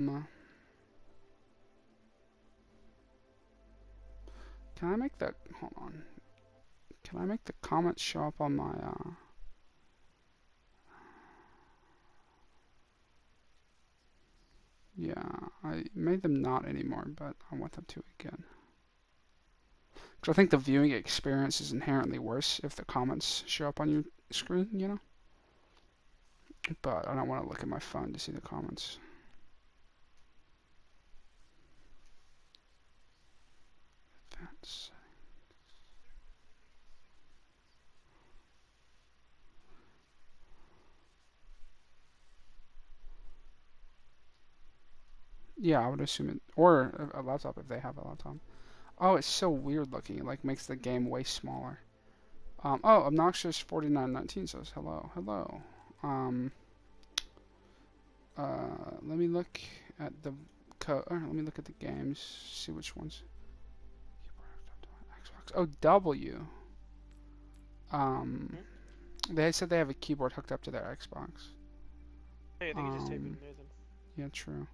Can I make the, hold on. Can I make the comments show up on my, yeah, I made them not anymore, but I want them to again. Because I think the viewing experience is inherently worse if the comments show up on your screen, you know? But I don't want to look at my phone to see the comments. That's... Yeah, I would assume it, or a laptop if they have a laptop. Oh, it's so weird looking. It like makes the game way smaller. Oh, obnoxious 4919 says hello, hello. Let me look at the code. Let me look at the games. See which ones. Xbox. Oh, W. They said they have a keyboard hooked up to their Xbox. Hey, I think you just type it near them. Yeah, true.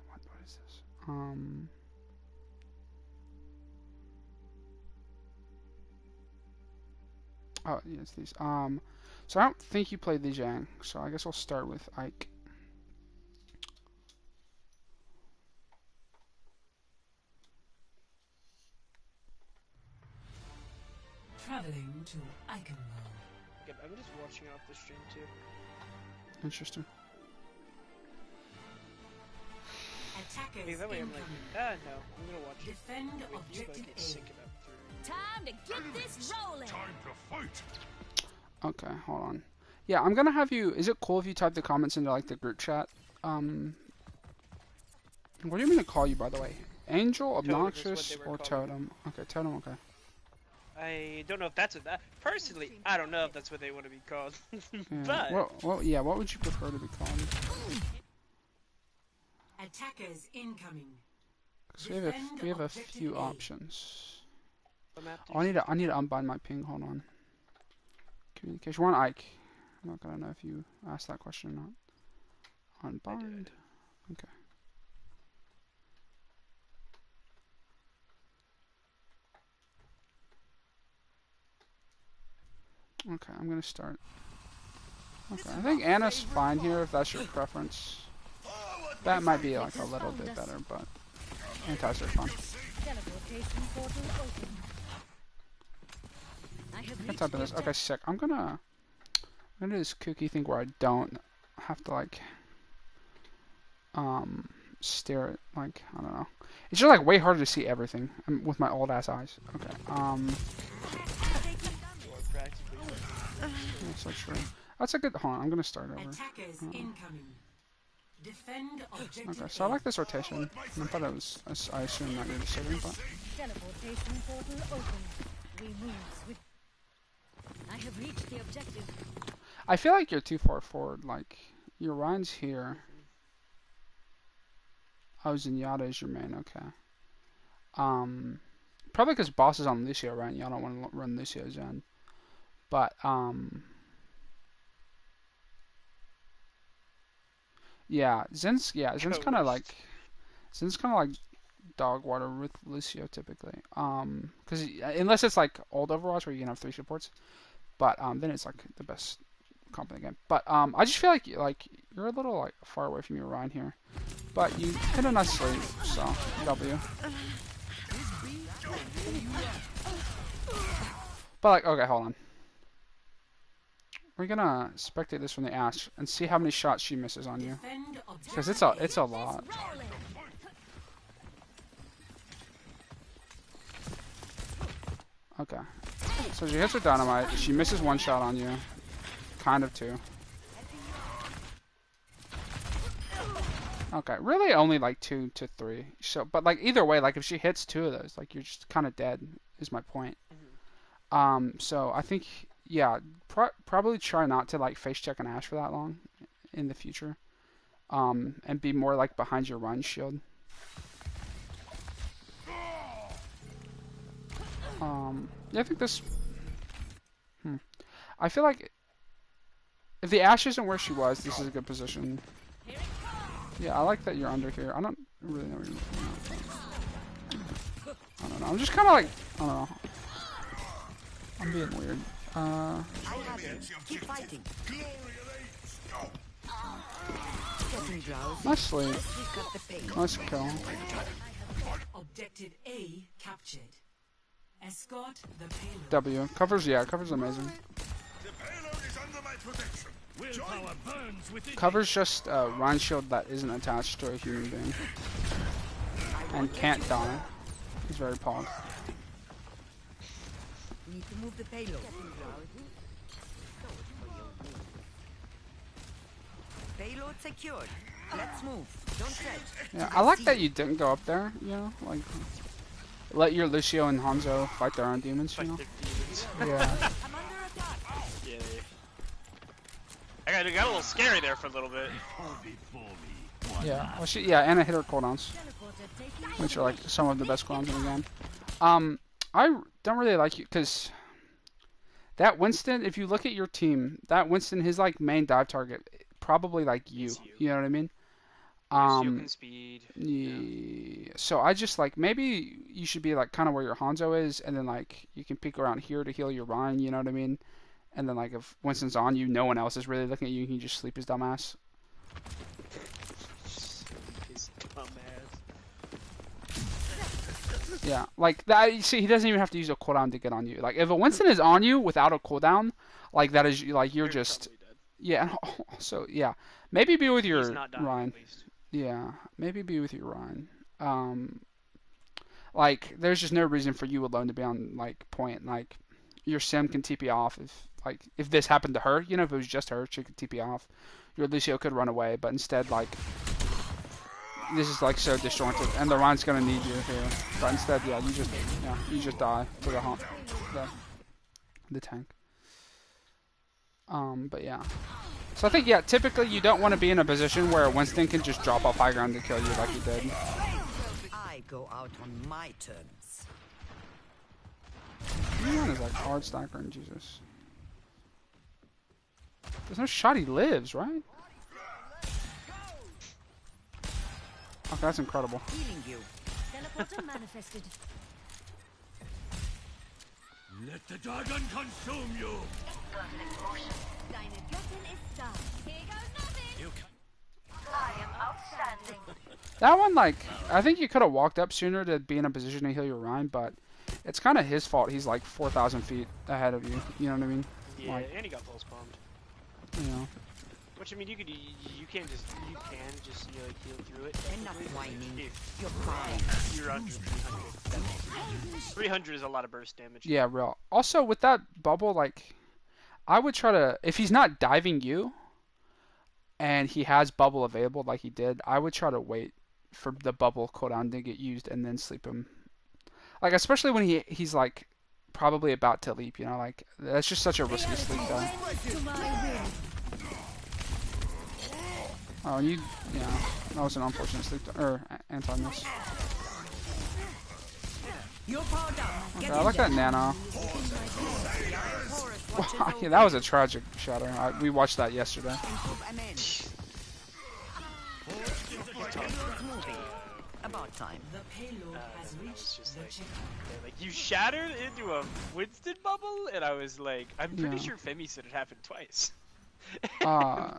What is this? Oh, yeah, it's these. So I don't think you played these, Yang. So I guess I'll start with Ike. Traveling to Eichenwald. Okay, I'm just watching off the stream too. Interesting. Attackers Hey, that way I'm like, no, I'm gonna watch Defend it. objective Get sick of it. Time to get this rolling. Time to fight. Okay, hold on. Yeah, I'm gonna have you. Is it cool if you type the comments into like the group chat? What do you mean to call you, by the way? Angel, obnoxious, or totem? Okay, totem. Okay. I don't know if that's what that. Personally, I don't know if that's what they want to be called. Yeah. But Well, yeah. What would you prefer to be called? Attackers incoming. Because we have a few options. map Oh, I need to unbind my ping. Hold on. Communication. We're on Ike. I'm not gonna know if you asked that question or not. Unbind. Okay. Okay, I'm gonna start. Okay, I think Anna's fine here if that's your preference. That might be like a little bit better, but antis are fun. I can type in this. Okay, sick. I'm gonna do this kooky thing where I don't have to like stare at like I don't know. It's just like way harder to see everything with my old ass eyes. Okay. That's so true. That's a good. Hold on, I'm gonna start over. Attackers incoming. Defend objective. Okay, so I like this rotation. I thought it was. I assume not your decision, but. Teleportation portal open. We move with. I have reached the objective. I feel like you're too far forward. Like your Ryan's here. Oh, Zenyatta is your main. Okay. Probably because boss is on Lucio, right? Y'all don't want to run Lucio Zen. But yeah, Zen's kind of like dog water with Lucio typically. Because unless it's like old Overwatch where you can have 3 supports, but then it's like the best comp in the game. But I just feel like you're a little like far away from your Ryan here, but you hit a nice sleep, so W. But like, okay, hold on. We're gonna spectate this from the Ash and see how many shots she misses on you, because it's a lot. Okay, so she hits her dynamite. She misses 1 shot on you, kind of 2. Okay, really only like 2 to 3. So, but like either way, like if she hits 2 of those, like you're just kind of dead. Is my point. So I think. Yeah, probably try not to like face check an Ash for that long in the future, and be more like behind your run shield. Yeah, I think this. I feel like if the Ash isn't where she was, this is a good position. Yeah, I like that you're under here. I don't really know where you're looking at. I don't know. I'm just kind of like, I don't know. I'm being weird. I have it. Keep fighting. Getting drowsy. Nice sleep. We cut the pace. Nice kill. Objective A captured. Escort the payload. W. Covers, yeah, covers amazing. Covers just a Rhine shield that isn't attached to a human being. And can't die. He's very pog. Need to move the payload. Payload secured. Let's move. Don't stretch. Yeah, I like that you didn't go up there, you know? Like, let your Lucio and Hanzo fight their own demons, you know? Fight their demons. Yeah. I'm under attack. Yeah. I got a little scary there for a little bit. Yeah. Well, yeah, and I hit her cooldowns, Teleporter taking which are like some of the best cooldowns in the game. I don't really like you, because that Winston, if you look at your team, that Winston, his like main dive target, probably like you. It's you. You know what I mean? You can speed. Yeah. So I just like, maybe you should be like kind of where your Hanzo is, and then like you can peek around here to heal your Rhine. You know what I mean? And then like if Winston's on you, no one else is really looking at you. You can just sleep his dumbass. His dumbass. Yeah, like that. You see, he doesn't even have to use a cooldown to get on you. Like if a Winston is on you without a cooldown, like that is like you're just probably dead. yeah. So yeah, maybe be with your He's not dying, Rhine. at least. Yeah, maybe be with your Rhine. Like there's just no reason for you alone to be on like point. Like your Sim can TP off if this happened to her. You know, if it was just her, she could TP off. Your Lucio could run away, but instead like this is like so disjointed, and the Rhine's gonna need you here. But instead, yeah, you just die to the tank. But yeah. So I think yeah, typically you don't want to be in a position where Winston can just drop off high ground to kill you like he did. I go out on my terms. Everyone is like hard stacker and Jesus. There's no shot he lives, right? Okay, that's incredible. Healing you. teleporter manifested. Let the dragon consume you! Deine Göttin ist da. Here goes nothing. I am outstanding. That one, like, I think you could have walked up sooner to be in a position to heal your Rhine, but it's kind of his fault. He's like 4,000 feet ahead of you. You know what I mean? Yeah, Like, and he got pulse bombed. you know. Which I mean, you can just you know, like, heal through it. Enough whining. If You're fine. you're under 300. 300 is a lot of burst damage. Yeah, real. Also, with that bubble, like, I would try to, if he's not diving you, and he has bubble available like he did, I would try to wait for the bubble cooldown to get used and then sleep him. Like, especially when he's like probably about to leap, you know, like that's just such a risky sleep though. To my will. Oh, and yeah, that was an unfortunate sleep or anti-miss. You're powered down. Okay, Get I in like there. that nano. Yeah, that was a tragic shadow. We watched that yesterday. I'm in. Payload's moving. About time. The payload has It's reached just the like, checkpoint. yeah, like you shattered into a Winston bubble, and I was like, I'm pretty Yeah. sure Femi said it happened twice.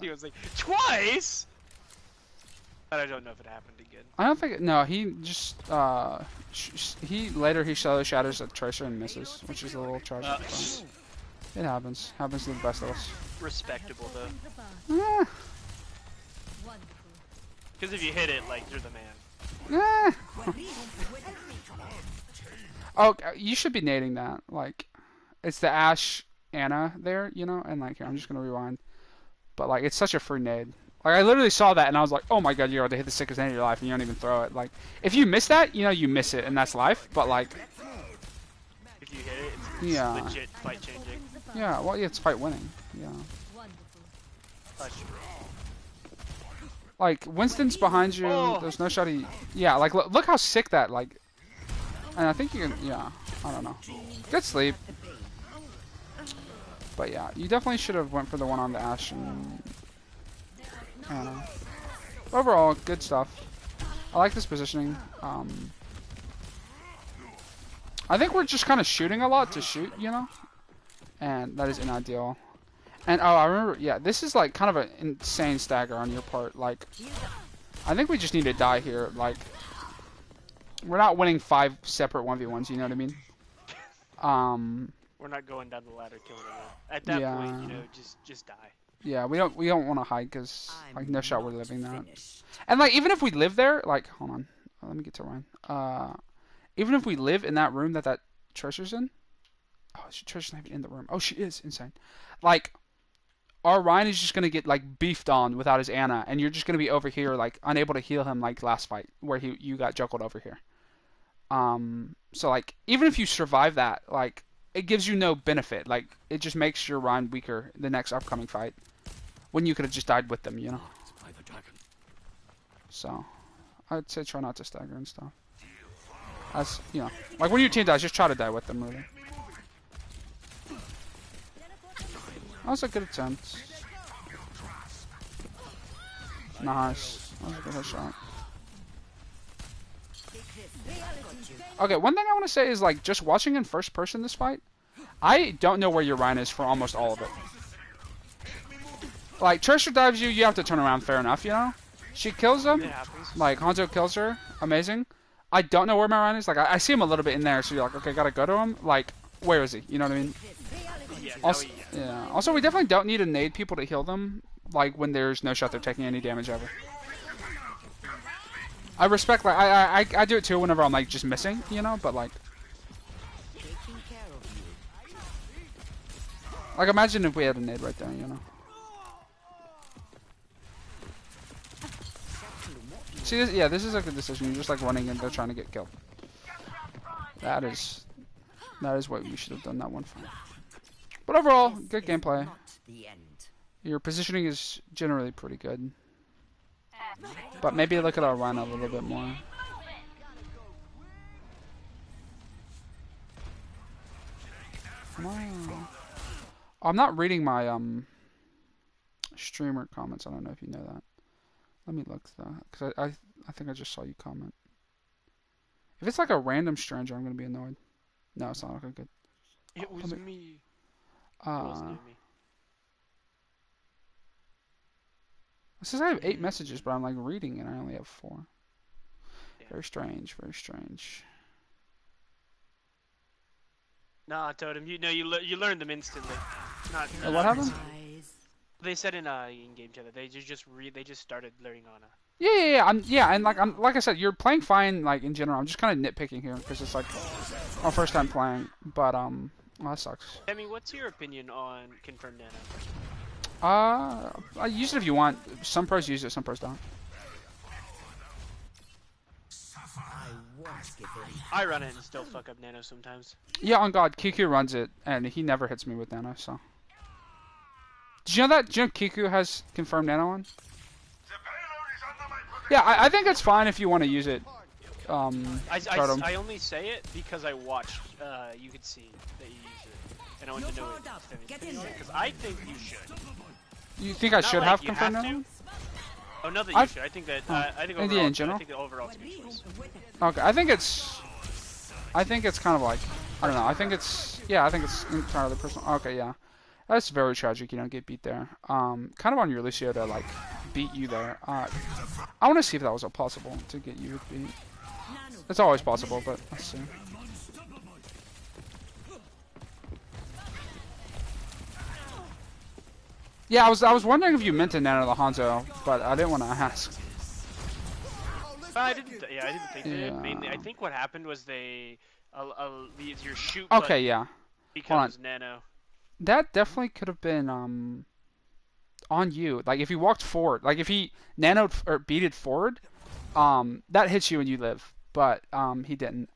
He was like, twice? But I don't know if it happened again. I don't think. No, he just he shadow shatters a tracer and misses, which is a little tragic. But it happens. Happens to the best of us. Respectable though, Opens the bar. Eh, Wonderful. because if you hit it, like you're the man. eh. Oh, you should be nading that. Like, it's the Ashe Anna there, you know. And like, here, I'm just gonna rewind. But like, it's such a free nade. Like, I literally saw that and I was like, oh my god, you're about to hit the sickest nade of your life and you don't even throw it. Like, if you miss that, you know, you miss it and that's life. But like, If you hit it, it's Yeah. legit fight changing. Opens the bar. yeah, well, yeah, it's fight winning. Yeah. Wonderful. Like, Winston's behind you. Oh. There's no shot he... Yeah, like, look how sick that, like... And I think you can... Yeah, I don't know. Good sleep. But yeah, you definitely should have went for the one on the Ashe and... I don't know. Overall, good stuff. I like this positioning. I think we're just kind of shooting a lot to shoot, you know? And that is ideal. And, oh, I remember, yeah, this is, like, kind of an insane stagger on your part. Like, I think we just need to die here. Like, we're not winning 5 separate 1v1s, you know what I mean? We're not going down the ladder killing them. At that point, you know, just die. Yeah, we don't want to hide because, like, no shot we're living that. And, like, even if we live there, like, hold on. Let me get to Ryan. Even if we live in that room that Treasure's in. Oh, Treasure's not even in the room. Oh, she is. Insane. Like, our Ryan is just going to get, like, beefed on without his Ana, and you're just going to be over here, like, unable to heal him like last fight, where you got juggled over here. So, like, even if you survive that, like, it gives you no benefit. Like, it just makes your Ryan weaker the next upcoming fight, when you could have just died with them, you know? So, I'd say try not to stagger and stuff. As, you know, like, when your team dies, just try to die with them, really. That was a good attempt. Nice. That was a good shot. Okay, one thing I want to say is, like, just watching in first person this fight, I don't know where your Ryan is for almost all of it. Like, Treasure dives you, you have to turn around, fair enough, you know? She kills him, like, Hanzo kills her, amazing. I don't know where my Ryan is, like, I see him a little bit in there, so you're like, okay, gotta go to him. Like, where is he? You know what I mean? Also, yeah. Also, we definitely don't need to nade people to heal them, like, when there's no shot they're taking any damage ever. I respect, like, I do it too whenever I'm, like, just missing, you know, but, like... Like, imagine if we had a nade right there, you know? See, this is a good decision. You're just, like, running and they're trying to get killed. That is what we should have done that one for. But overall, good gameplay. Your positioning is generally pretty good. But maybe look at our run a little bit more. Come on. I'm not reading my streamer comments. I don't know if you know that. Let me look though, because I think I just saw you comment. If it's like a random stranger, I'm gonna be annoyed. No, it's not okay. Good. It was me. It says I have 8 messages, but I'm like reading and I only have 4. Yeah. Very strange. Very strange. Nah, Totem. You know you learned them instantly. What happened? They said in game chat that they just started learning Ana. Yeah. And like I said, you're playing fine. Like in general, I'm just kind of nitpicking here because it's like our first time playing. But well, that sucks. I mean, what's your opinion on confirmed Nano? Use it if you want. Some pros use it, some pros don't. I run it and still fuck up Nano sometimes. Yeah, on God, Kiku runs it, and he never hits me with Nano, so. Did you know that? Do you know Kiku has confirmed Nano on? Yeah, I think it's fine if you want to use it. I only say it because I watched, you could see that you use it. And I want to know it. Because I think you should. You think I should have confirmed Nano? Oh, not that you should. I think that, I think overall, in general? I think that overall it's a good choice. Okay, I think it's kind of like, I don't know, I think it's entirely personal. Okay, yeah. That's very tragic, you don't get beat there. Kind of on your Lucio to, like, beat you there. I want to see if that was possible to get you beat. It's always possible, but let's see. Yeah, I was wondering if you meant to Nano the Hanzo, but I didn't want to ask. I didn't think they did. Mainly, I think what happened was they, your shoot. Okay, yeah. Becomes Nano. That definitely could have been on you. Like if you walked forward, like if he nanoed or beated forward, that hits you and you live. But he didn't,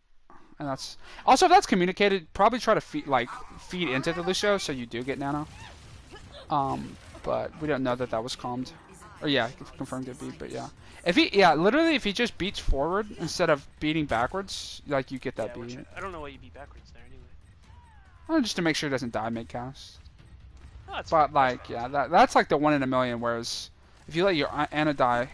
and that's also if that's communicated, probably try to feed into the Lucio so you do get Nano. But we don't know that was calmed. Or yeah, confirmed it beat, but yeah. If he just beats forward instead of beating backwards, like you get that beat. I don't know why you beat backwards there anyway. Just to make sure it doesn't die mid-cast. Oh, but like, yeah, that's like the 1 in a million, whereas if you let your Ana die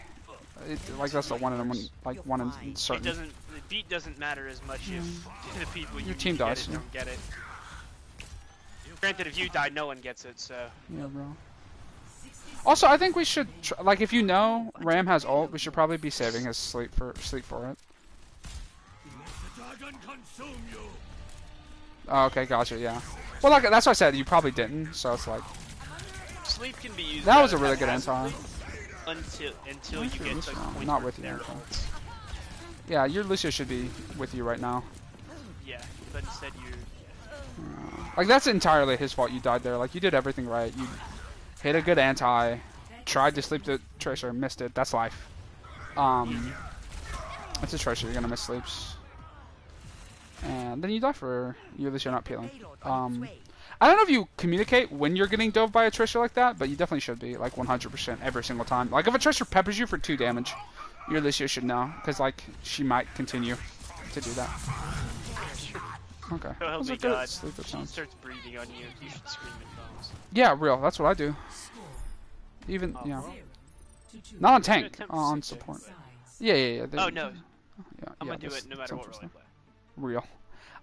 Like that's the one in one, like one in certain. It doesn't. The beat doesn't matter as much if the people you Your team dies. don't get it. Granted, if you die, no one gets it. So. Yeah, bro. Also, I think we should like if you know Ram has ult, we should probably be saving his sleep for it. Oh, okay, gotcha. Yeah. Well, like that's what I said. You probably didn't, so it's like. Sleep can be used. That was a really good anti. Until you get to the point not where with you. they're Okay. ults. Yeah, your Lucio should be with you right now. Yeah, but instead you. Like that's entirely his fault. You died there. Like you did everything right. You hit a good anti, tried to sleep the Tracer, missed it. That's life. It's a Tracer. You're gonna miss sleeps, and then you die for you. At least you're not peeling. I don't know if you communicate when you're getting dove by a Tracer like that, but you definitely should be like 100% every single time. Like if a Tracer peppers you for 2 damage, your Lucio should know because like she might continue to do that. Okay. So help Those me are good God. sleeper She sounds. starts breathing on you. You should scream in phones. Yeah, real. That's what I do. Even yeah. Not on tank, on support. Yeah. Oh no. Yeah, I'm gonna do that's- it no that's matter what role I interesting. play. Real.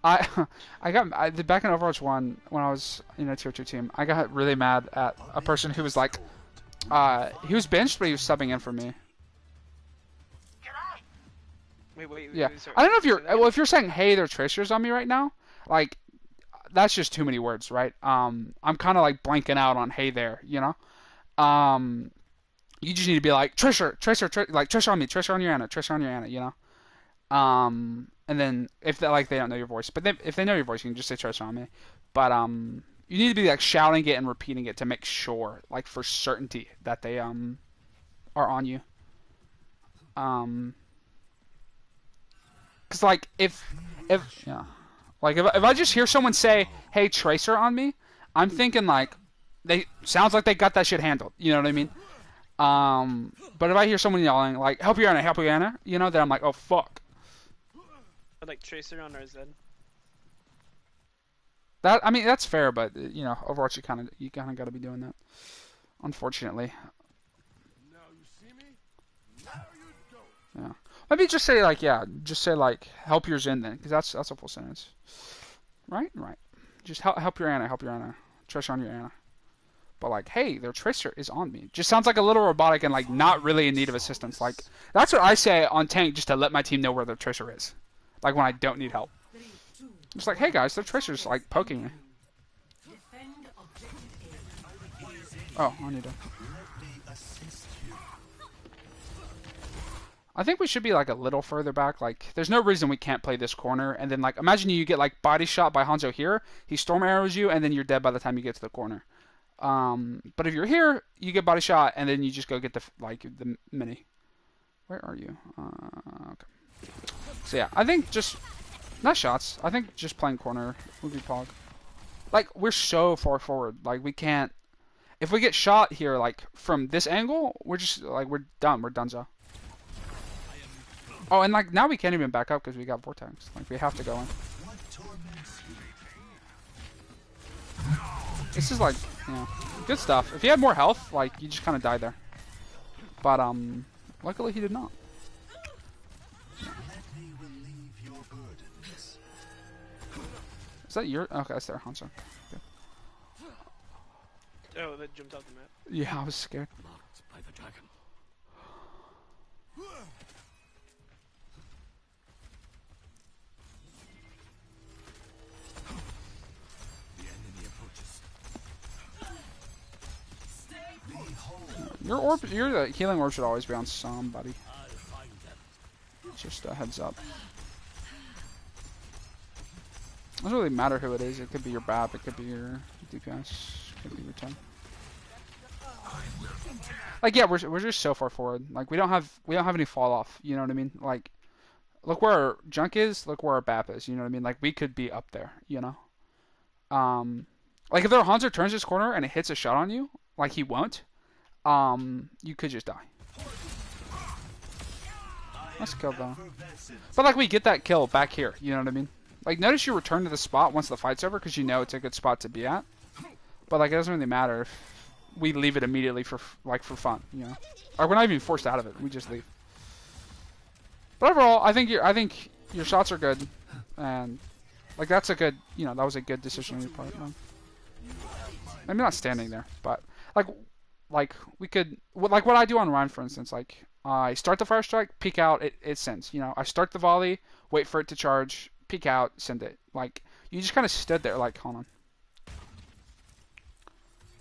I did back in Overwatch 1 when I was in a tier 2 team. I got really mad at a person who was like, he was benched but he was subbing in for me. Wait. Yeah. Sorry. I don't know if if you're saying, hey, there are Tracers on me right now, like, that's just too many words, right? I'm kind of like blanking out on hey there, you know? You just need to be like, Tracer, like, Tracer on me, Tracer on your Ana, you know? And then if they don't know your voice, but if they know your voice, you can just say Tracer on me. But you need to be like shouting it and repeating it to make sure, like for certainty, that they are on you. Cause like if I just hear someone say, "Hey, Tracer on me," I'm thinking like sounds like they got that shit handled. You know what I mean? But if I hear someone yelling like, help your Ana," you know, then I'm like, oh fuck. I'd like Tracer on RZ. I mean, that's fair, but you know, Overwatch, you kind of got to be doing that. Unfortunately. Now you see me? Now you don't. Yeah. Maybe just say like, help your Zen then, because that's a full sentence. Right. Just help your Ana. Tracer on your Ana. But like, hey, their Tracer is on me. Just sounds like a little robotic and like not really in need of assistance. Like that's what I say on tank, just to let my team know where their Tracer is. Like when I don't need help. Just like, hey guys, their Tracer's like poking me. Oh, I need to. I think we should be like a little further back. Like, there's no reason we can't play this corner. And then like, imagine you get like body shot by Hanzo here. He storm arrows you, and then you're dead by the time you get to the corner. But if you're here, you get body shot, and then you just go get the mini. Where are you? Okay. So yeah, I think just not shots. I think just playing corner would be pog. Like we're so far forward. Like we can't. If we get shot here, like from this angle, we're just like we're done. We're donezo. Oh, and like now we can't even back up because we got vortex. Like we have to go in. This is like, you know, good stuff. If he had more health, like you just kind of died there. But luckily he did not. Is that your? Okay, that's their Hanzo. Okay. Oh, that jumped out the map. Yeah, I was scared. Marked by the dragon. The enemy approaches. Your healing orb should always be on somebody. I'll find them. Just a heads up. It doesn't really matter who it is. It could be your BAP, it could be your DPS, it could be your 10. Like yeah, we're just so far forward. Like we don't have any fall off. You know what I mean? Like look where our junk is. Look where our BAP is. You know what I mean? Like we could be up there. You know. Like if their Hanzo turns this corner and it hits a shot on you, like he won't. You could just die. Nice kill though. But like we get that kill back here. You know what I mean? Like notice you return to the spot once the fight's over because you know it's a good spot to be at. But like it doesn't really matter if we leave it immediately for fun, you know. Or we're not even forced out of it. We just leave. But overall, I think your shots are good, and like that's a good, you know, that was a good decision on your part. Man. Maybe not standing there, but like we could, like what I do on Ryan, for instance, like I start the fire strike, peek out, it sends. You know, I start the volley, wait for it to charge, peek out, send it. Like you just kind of stood there, like hold on.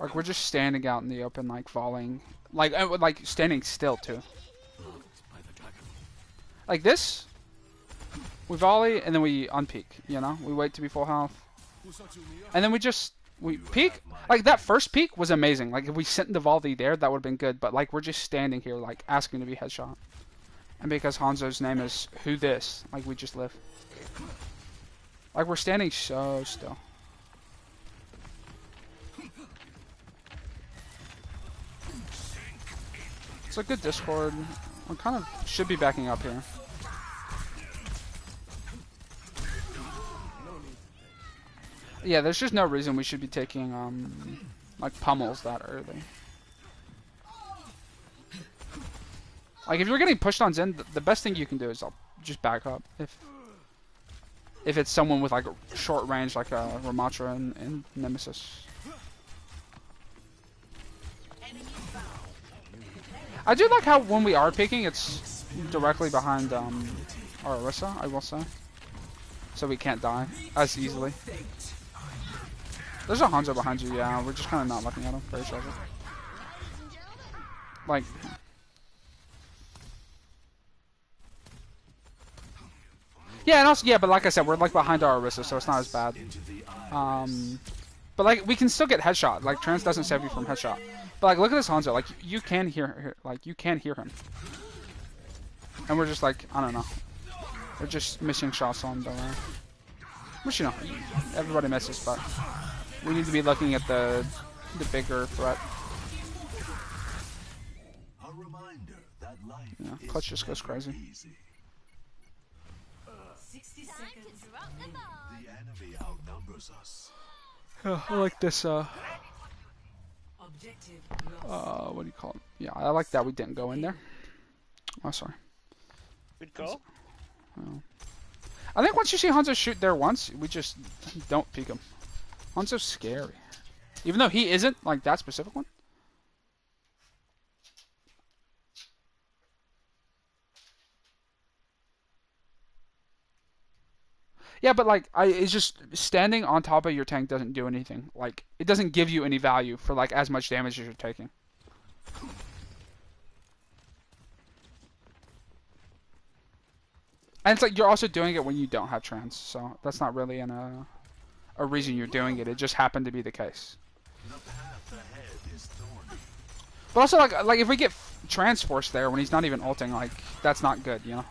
Like we're just standing out in the open, like volleying, like standing still too. Like this, we volley and then we unpeak. You know, we wait to be full health, and then we peek. Like that first peek was amazing. Like if we sent the volley there, that would have been good. But like we're just standing here, like asking to be headshot, and because Hanzo's name is who this, like we just live. Like we're standing so still. It's a good Discord. We kind of should be backing up here. Yeah, there's just no reason we should be taking like pummels that early. Like if you're getting pushed on Zen, the best thing you can do is just back up. If it's someone with like a short range, like Ramatra and Nemesis. I do like how when we are picking, it's directly behind our Orisa, I will say. So we can't die as easily. There's a Hanzo behind you, yeah. We're just kind of not looking at him. Very tragic. Like... Yeah, and also, yeah, but like I said, we're like behind our Orisa, so it's not as bad. But like, we can still get headshot. Like, trans doesn't save you from headshot. But like, look at this Hanzo. Like, you can hear, like, you can hear him. And we're just like, I don't know. We're just missing shots on the way. Which, you know, everybody misses, but we need to be looking at the bigger threat. Yeah, clutch just goes crazy. 60 seconds. The enemy outnumbers us. I like this, Objective what do you call it? Yeah, I like that we didn't go in there. Oh, sorry. We'd go? Oh. I think once you see Hanzo shoot there once, we just don't peek him. Hanzo's scary. Even though he isn't, like, that specific one. Yeah, but like, it's just standing on top of your tank doesn't do anything. Like, it doesn't give you any value for like as much damage as you're taking. And it's like you're also doing it when you don't have trans, so that's not really a reason you're doing it. It just happened to be the case. But also like if we get trans force there when he's not even ulting, like that's not good, you know.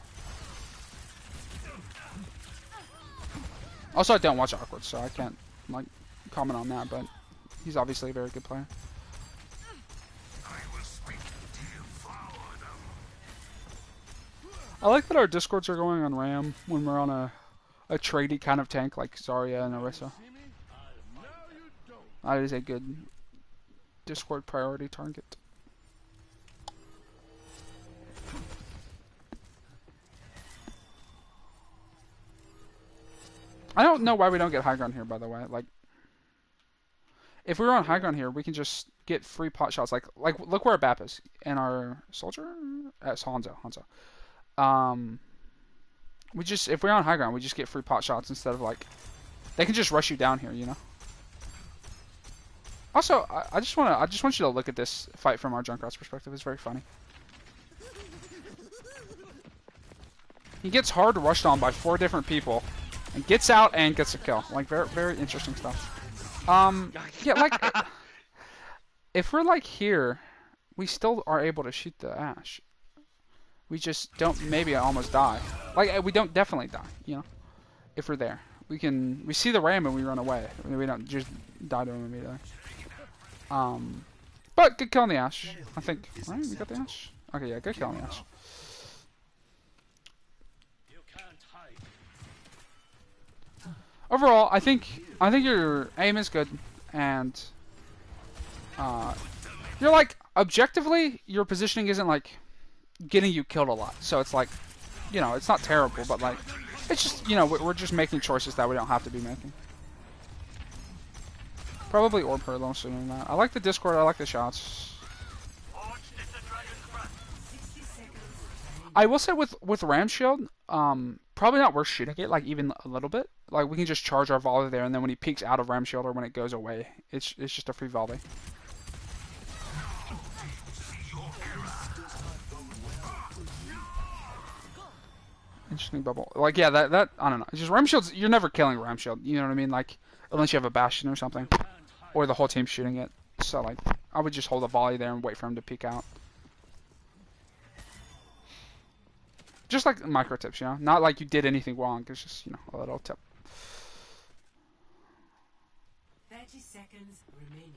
Also, I don't watch Awkward, so I can't like comment on that. But he's obviously a very good player. I like that our Discords are going on RAM when we're on a tradey kind of tank like Zarya and Orisa. That is a good Discord priority target. I don't know why we don't get high ground here, by the way. Like, if we were on high ground here, we can just get free pot shots. Like look where our BAP is. And our soldier? It's Hanzo. We just, if we're on high ground, we just get free pot shots instead of like, they can just rush you down here, you know? Also, I just want you to look at this fight from our Junkrat's perspective. It's very funny. He gets hard rushed on by 4 different people. And gets out and gets a kill. Like, very, very interesting stuff. Yeah, like, if we're, like, here, we still are able to shoot the Ashe. We just don't maybe almost die. Like, we don't definitely die, you know? If we're there. We see the ram and we run away. We don't just die to him immediately. But good kill on the Ashe. I think, right? We got the Ashe? Okay, yeah, good kill on the Ashe. Overall, I think your aim is good, and you're like objectively your positioning isn't like getting you killed a lot. So it's like you know, it's not terrible, but like, it's just, you know, we're just making choices that we don't have to be making. Probably Orb her, I'm assuming that. I like the Discord, I like the shots. I will say with Ram Shield, probably not worth shooting it, like, even a little bit. Like, we can just charge our volley there, and then when he peeks out of Ram Shield or when it goes away, it's just a free volley. Interesting bubble. Like, yeah, that I don't know. It's just Ram Shield's, you're never killing Ram Shield, you know what I mean? Like, unless you have a Bastion or something. Or the whole team's shooting it. So, like, I would just hold a volley there and wait for him to peek out. Just like micro tips, you know? Not like you did anything wrong. It's just, you know, a little tip. 30 seconds remaining.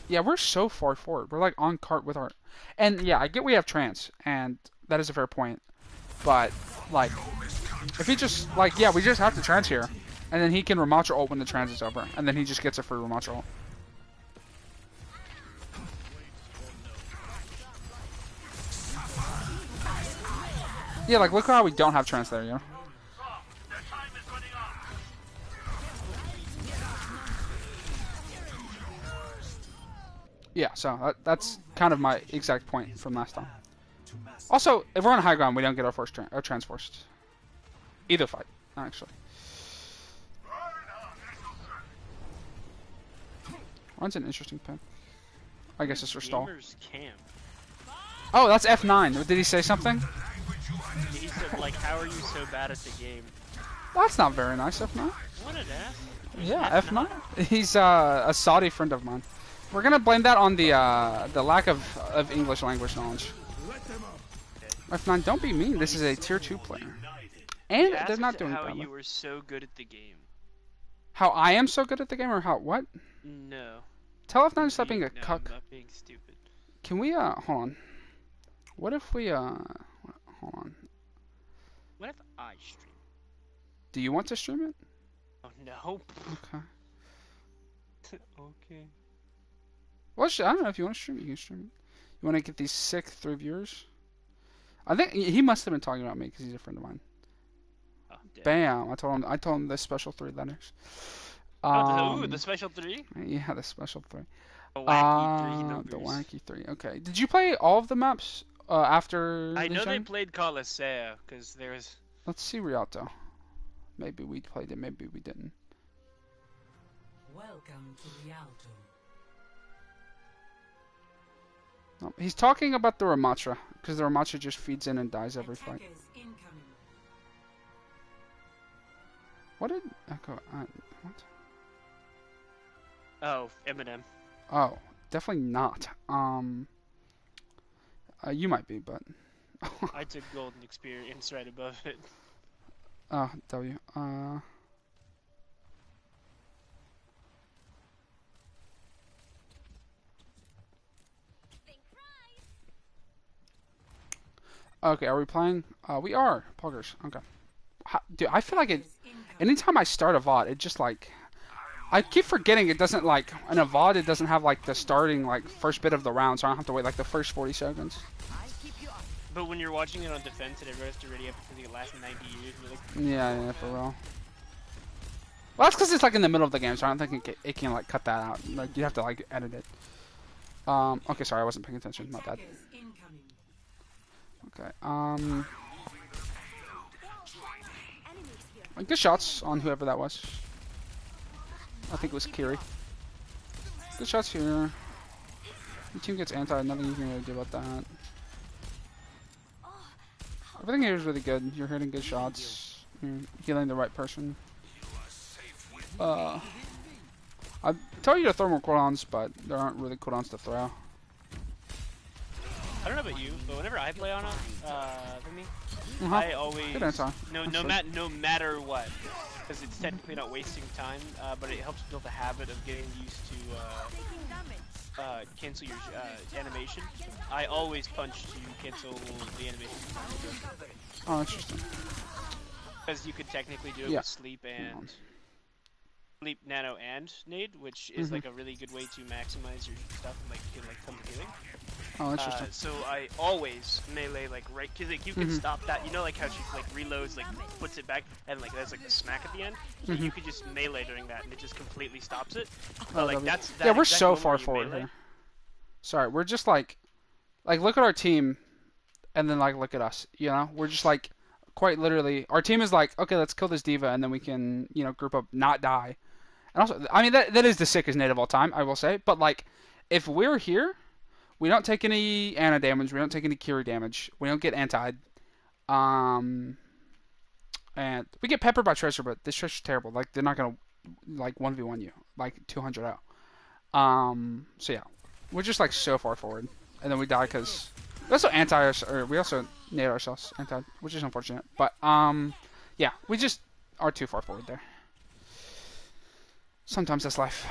Yeah, we're so far forward. We're like on cart with our... And yeah, I get we have trance, and that is a fair point. But, like, if he just, like, yeah, we just have to trance here. And then he can Ramattra ult when the trance is over. And then he just gets a free Ramattra ult. Yeah, like, look how we don't have trance there, you know? Yeah, so that's kind of my exact point from last time. Also, if we're on high ground, we don't get our trance forced. Either fight, actually. Runs an interesting pick. I guess it's for stall. Oh, that's F9. Did he say something? He said, like, how are you so bad at the game? Well, that's not very nice, F9. What an ass. Yeah, F9. He's a Saudi friend of mine. We're gonna blame that on the lack of English language knowledge. F9, don't be mean. This is a tier 2 player, and they're not doing badly. How you were so good at the game. How I am so good at the game, or how what? No. Tell F9 to stop being a no, cuck. I'm not being stupid. Can we hold on? What if we hold on? What if I stream? Do you want to stream it? Oh no. Okay. Okay. Well, I don't know if you want to stream it. You can stream it. You want to get these sick 3 viewers? I think he must have been talking about me because he's a friend of mine. Oh, Bam! I told him the special 3 letters. Ooh, the special 3? Yeah, the special 3. The wacky 3 numbers. The wacky 3. Okay. Did you play all of the maps after? I know they played Coliseum because there was. Let's see Rialto. Maybe we played it. Maybe we didn't. Welcome to Rialto. No, he's talking about the Ramattra because the Ramattra just feeds in and dies every fight. What did Echo? What? Oh, Eminem. Oh, definitely not. You might be, but. I took Golden Experience right above it. Oh, W. Okay, are we playing? We are. Poggers. Okay. Dude, I feel like it. Anytime I start a VOD, it just like. I keep forgetting it doesn't like. In a VOD, it doesn't have like the starting like first bit of the round, so I don't have to wait like the first 40 seconds. But when you're watching it on defense and everyone's ready up for the last 90 years, you're like. Yeah, for real. Well, that's because it's like in the middle of the game, so I don't think it can like cut that out. Like you have to like edit it. Okay, sorry, I wasn't paying attention. My bad. Okay. Good shots on whoever that was. I think it was Kiri. Good shots here. The team gets anti, nothing you can really do about that. Everything here is really good. You're hitting good shots. You're healing the right person. I tell you to throw more cooldowns, but there aren't really cooldowns to throw. I don't know about you, but whenever I play on it, for me, I always no matter what, because it's technically not wasting time, but it helps build a habit of getting used to cancel your animation. I always punch to cancel the animation. Oh, interesting. Because you could technically do it with sleep and sleep, nano, and nade, which is like a really good way to maximize your stuff and like get like tons of healing. Oh, interesting. So I always melee like right, cause like you can stop that. You know like how she like reloads, like puts it back, and like there's like the smack at the end. You could just melee during that, and it just completely stops it. But like that's that yeah, we're exact so moment far where you forward melee. here. Sorry, we're just like look at our team, and then like look at us. You know, we're just like quite literally. Our team is like, okay, let's kill this diva, and then we can group up, not die. And also, I mean that is the sickest nade of all time, I will say. But like, if we're here. We don't take any Ana damage. We don't take any Kiri damage. We don't get antied. And we get peppered by Tracer, but this Tracer's terrible. Like, they're not going to, like, 1v1 you. Like, 200 out. So, yeah. We're just, like, so far forward. And then we die because we also we also nade ourselves antied, which is unfortunate. But, yeah. We just are too far forward there. Sometimes that's life.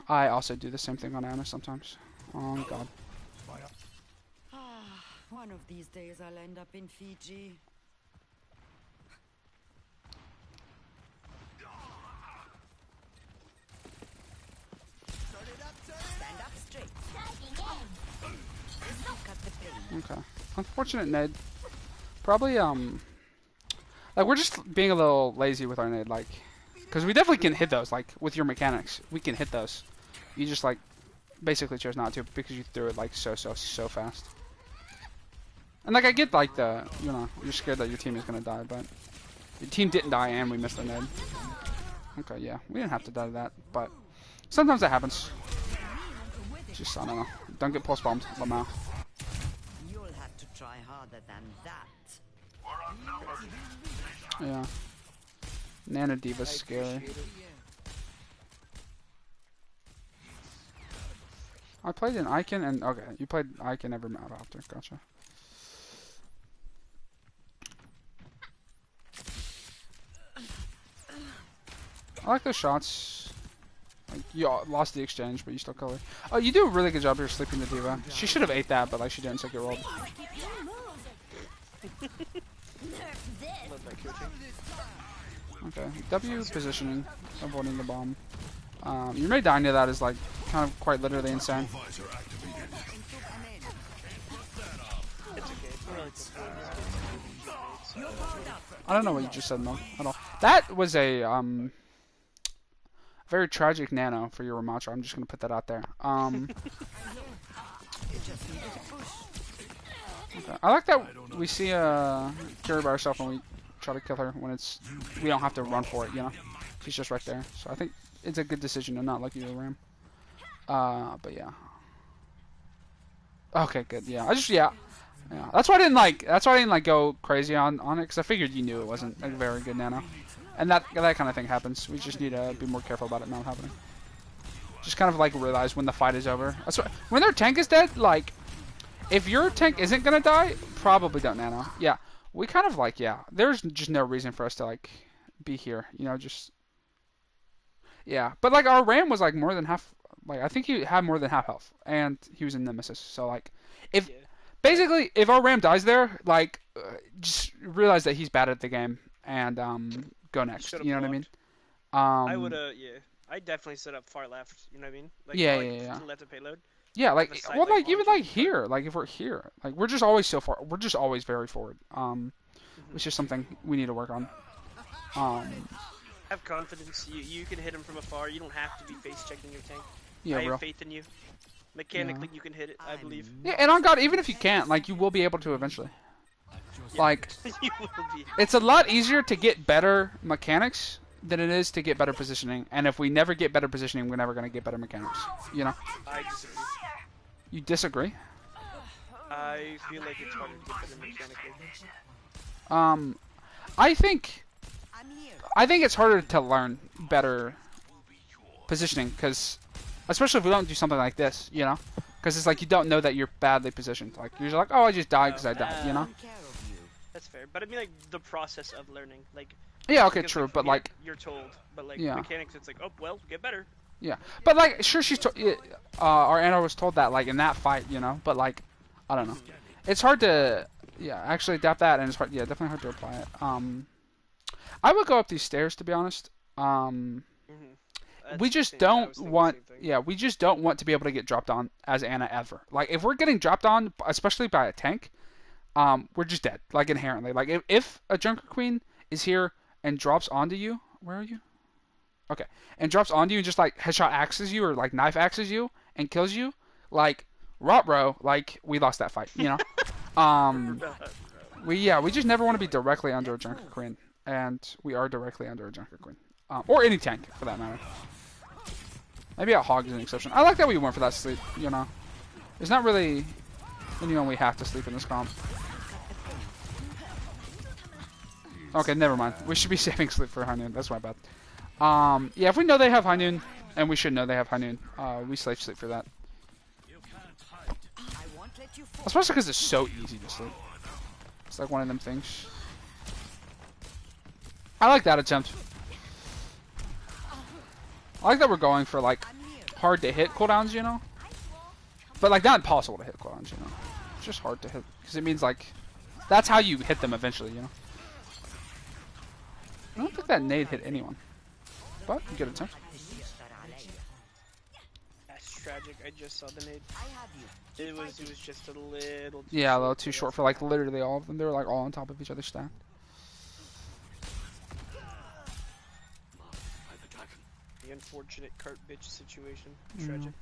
I also do the same thing on Ana sometimes. Oh, God. One of these days I'll end up in Fiji. Stand up straight. Cut the pain. Okay. Unfortunate nade. Probably, like, we're just being a little lazy with our nade, like, because we definitely can hit those, like, with your mechanics. We can hit those. You just, like, basically chose not to because you threw it, like, so fast. And, like, I get, like, you're scared that your team is going to die, but your team didn't die and we missed the nade. Okay, yeah. We didn't have to die to that, but sometimes that happens. Just, I don't know. Don't get pulse bombed, Lamau. You'll have to try harder than that. Yeah. Nana Diva's scary. I played an Icon and... Okay, you played Icon every map after. Gotcha. I like those shots. Like, you lost the exchange, but you still kill her. Oh, you do a really good job here sleeping the Diva. She should have ate that, but like she didn't, so get rolled. Okay, W positioning, avoiding the bomb. Your May dying to that is like kind of quite literally insane. I don't know what you just said, Mo, at all. That was a very tragic nano for your Ramacho. I'm just gonna put that out there. Okay. I like that we see Kiri by herself when we try to kill her when we don't have to run for it, you know. She's just right there. So I think it's a good decision to not let you ram. But yeah. Okay, good. Yeah, yeah. That's why I didn't like go crazy on it, because I figured you knew it wasn't a very good nano. And that kind of thing happens. We just need to be more careful about it not happening. Just kind of like realize when the fight is over. That's what, when their tank is dead, like, if your tank isn't gonna die, probably don't nano. Yeah, we kind of like, yeah. There's just no reason for us to like be here, you know, just. Yeah, but like our Ram was like more than half. Like I think he had more than half health, and he was in Nemesis. So like, if basically if our Ram dies there, like, just realize that he's bad at the game and go next. You know what I mean? I would I dedefinitely set up far left. You know what I mean? Like, yeah. Left of payload. Yeah, like, well, like even like here, like if we're here, like we're just always so far. We're just always very forward. Which is something we need to work on. Have confidence. You can hit him from afar. You don't have to be face checking your tank. Yeah, I have faith in you. Mechanically, you can hit it. I believe. Yeah, and on God, even if you can't, like you will be able to eventually. Like, you will be. It's a lot easier to get better mechanics than it is to get better positioning. And if we never get better positioning, we're never gonna get better mechanics. You know? I disagree. You disagree? I feel like it's harder to get better mechanically. I think it's harder to learn better positioning, because especially if we don't do something like this, you know, because it's like you don't know that you're badly positioned. Like you're just like, oh, I just died because I died, you know. That's fair, but I mean like the process of learning, like. Yeah, okay, true, but like. You're told, but like yeah. mechanics, it's like, oh well, get better. Yeah, but like, sure, our Anna was told that like in that fight, you know, but like, I don't know. It's hard to, actually adapt that, and it's hard, definitely hard to apply it. I would go up these stairs, to be honest. we just don't want, yeah, we just don't want to be able to get dropped on as Ana ever. Like, if we're getting dropped on, especially by a tank, we're just dead, like, inherently. Like, if a Junker Queen is here and drops onto you, where are you? Okay, and drops onto you and just, like, headshot axes you or, like, knife axes you and kills you, like, bro, like, we lost that fight, you know? We just never want to be directly under a Junker Queen, and we are directly under a Junker Queen. Or any tank, for that matter. Maybe a Hog is an exception. I like that we went for that sleep, you know? There's not really anyone we have to sleep in this comp. Okay, never mind. We should be saving sleep for High Noon. That's my bad. Yeah, if we know they have High Noon, and we should know they have High Noon, we slave sleep for that. Especially because it's so easy to sleep. It's like one of them things. I like that attempt. I like that we're going for, like, hard to hit cooldowns, you know? But, like, not impossible to hit cooldowns, you know? It's just hard to hit. Because it means, like, that's how you hit them eventually, you know? I don't think that nade hit anyone. But, good attempt. That's tragic. I just saw the nade. It was just a little too yeah, a little too short for, like, literally all of them. They were, like, all on top of each other stacked. The unfortunate cart bitch situation. Tragic.